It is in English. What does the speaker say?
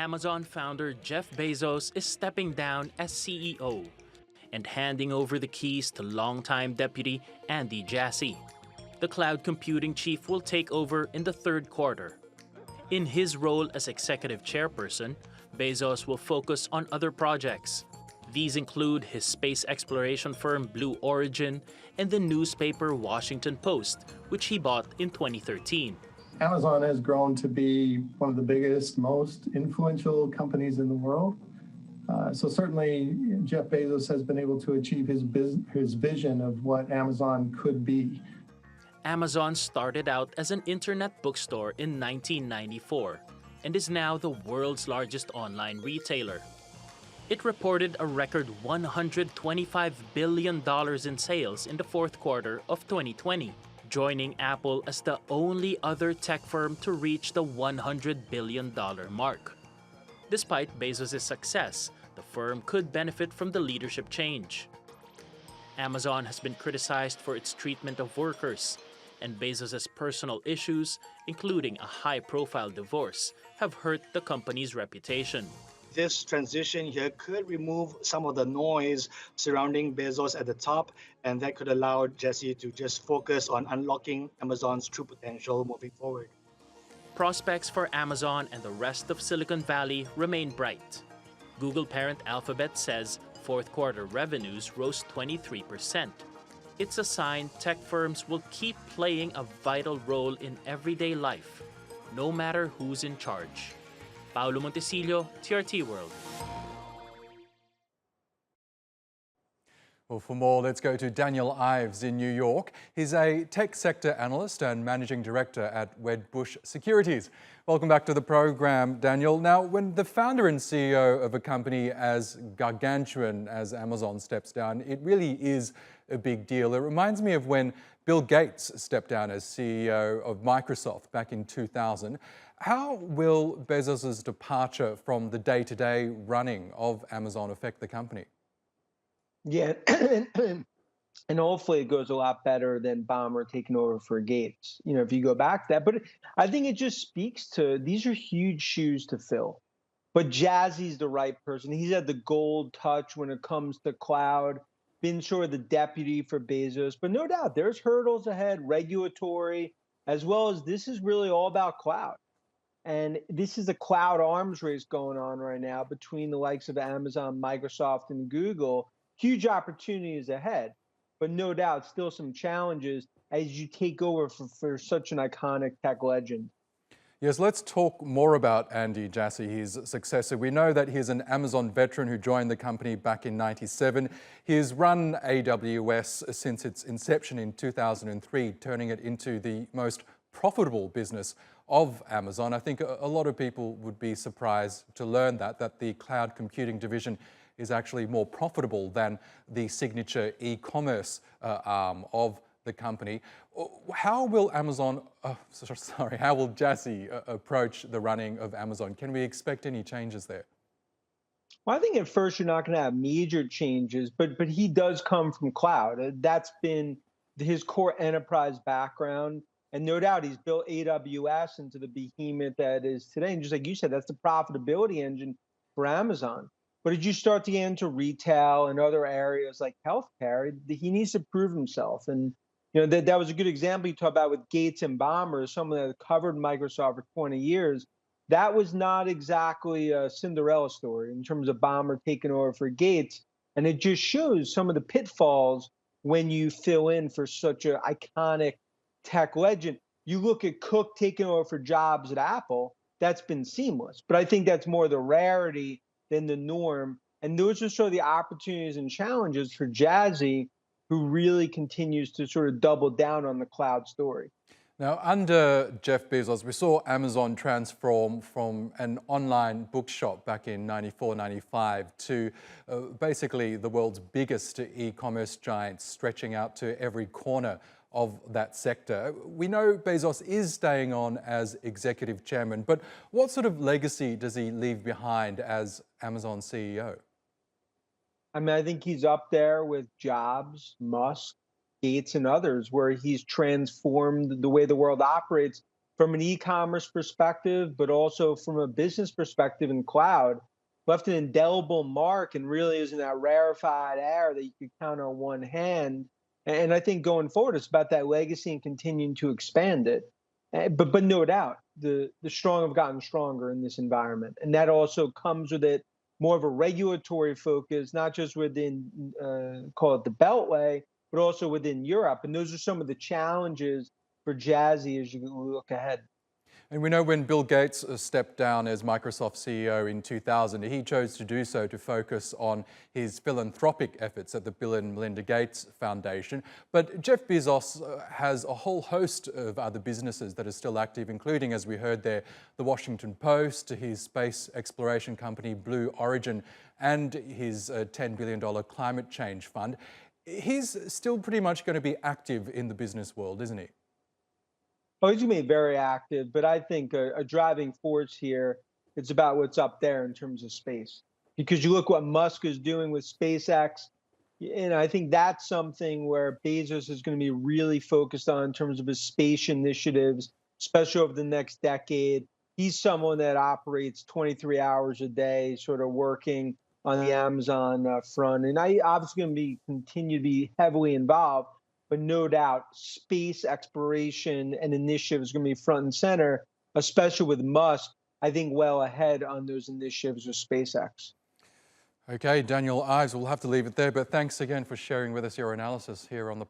Amazon founder Jeff Bezos is stepping down as CEO and handing over the keys to longtime deputy Andy Jassy. The cloud computing chief will take over in the third quarter. In his role as executive chairperson, Bezos will focus on other projects. These include his space exploration firm Blue Origin and the newspaper Washington Post, which he bought in 2013. Amazon has grown to be one of the biggest, most influential companies in the world. So certainly Jeff Bezos has been able to achieve his vision of what Amazon could be. Amazon started out as an internet bookstore in 1994 and is now the world's largest online retailer. It reported a record $125 billion in sales in the fourth quarter of 2020, joining Apple as the only other tech firm to reach the $100 billion mark. Despite Bezos' success, the firm could benefit from the leadership change. Amazon has been criticized for its treatment of workers, and Bezos' personal issues, including a high-profile divorce, have hurt the company's reputation. This transition here could remove some of the noise surrounding Bezos at the top, and that could allow Jesse to just focus on unlocking Amazon's true potential moving forward. Prospects for Amazon and the rest of Silicon Valley remain bright. Google parent Alphabet says fourth quarter revenues rose 23%. It's a sign tech firms will keep playing a vital role in everyday life, no matter who's in charge. Paolo Montesillo, TRT World. Well, for more, let's go to Daniel Ives in New York. He's a tech sector analyst and managing director at Wedbush Securities. Welcome back to the program, Daniel. Now, when the founder and CEO of a company as gargantuan as Amazon steps down, it really is a big deal. It reminds me of when Bill Gates stepped down as CEO of Microsoft back in 2000. How will Bezos' departure from the day-to-day running of Amazon affect the company? Yeah, and hopefully it goes a lot better than Ballmer taking over for Gates. You know, if you go back to that, but I think it just speaks to these are huge shoes to fill. But Jazzy's the right person. He's had the gold touch when it comes to cloud, been sort of the deputy for Bezos. But no doubt there's hurdles ahead, regulatory, as well as this is really all about cloud. And this is a cloud arms race going on right now between the likes of Amazon, Microsoft, and Google. Huge opportunities ahead, but no doubt still some challenges as you take over for such an iconic tech legend. Yes, let's talk more about Andy Jassy, his successor. We know that he's an Amazon veteran who joined the company back in '97. He's run AWS since its inception in 2003, turning it into the most profitable business of Amazon. I think a lot of people would be surprised to learn that the cloud computing division is actually more profitable than the signature e-commerce arm of the company. How will how will Jassy approach the running of Amazon? Can we expect any changes there? Well, I think at first you're not going to have major changes, but he does come from cloud. That's been his core enterprise background. And no doubt he's built AWS into the behemoth that is today. And just like you said, that's the profitability engine for Amazon. But as you start to get into retail and other areas like healthcare, he needs to prove himself. And you know that was a good example you talk about with Gates and Ballmer, someone that covered Microsoft for 20 years. That was not exactly a Cinderella story in terms of Ballmer taking over for Gates. And it just shows some of the pitfalls when you fill in for such an iconic tech legend. You look at Cook taking over for Jobs at Apple, that's been seamless. But I think that's more the rarity than the norm. And those are sort of the opportunities and challenges for Jazzy, who really continues to sort of double down on the cloud story. Now, under Jeff Bezos, we saw Amazon transform from an online bookshop back in '94, '95 to basically the world's biggest e-commerce giant, stretching out to every corner of that sector. We know Bezos is staying on as executive chairman, but what sort of legacy does he leave behind as Amazon CEO? I mean, I think he's up there with Jobs, Musk, Gates, and others, where he's transformed the way the world operates from an e-commerce perspective, but also from a business perspective in cloud, left an indelible mark and really is in that rarefied air that you could count on one hand. And I think going forward, it's about that legacy and continuing to expand it. But no doubt, the strong have gotten stronger in this environment, and that also comes with it more of a regulatory focus, not just within call it the Beltway, but also within Europe. And those are some of the challenges for Jazzy as you look ahead. And we know when Bill Gates stepped down as Microsoft CEO in 2000, he chose to do so to focus on his philanthropic efforts at the Bill and Melinda Gates Foundation. But Jeff Bezos has a whole host of other businesses that are still active, including, as we heard there, the Washington Post, his space exploration company Blue Origin, and his $10 billion climate change fund. He's still pretty much going to be active in the business world, isn't he? Oh, he's gonna be very active, but I think a driving force here, it's about what's up there in terms of space. Because you look what Musk is doing with SpaceX, and I think that's something where Bezos is going to be really focused on in terms of his space initiatives, especially over the next decade. He's someone that operates 23 hours a day, sort of working on the Amazon front, and I obviously going to be continue to be heavily involved. But no doubt, space exploration and initiatives are going to be front and center, especially with Musk, I think well ahead on those initiatives with SpaceX. Okay, Daniel Ives, we'll have to leave it there, but thanks again for sharing with us your analysis here on the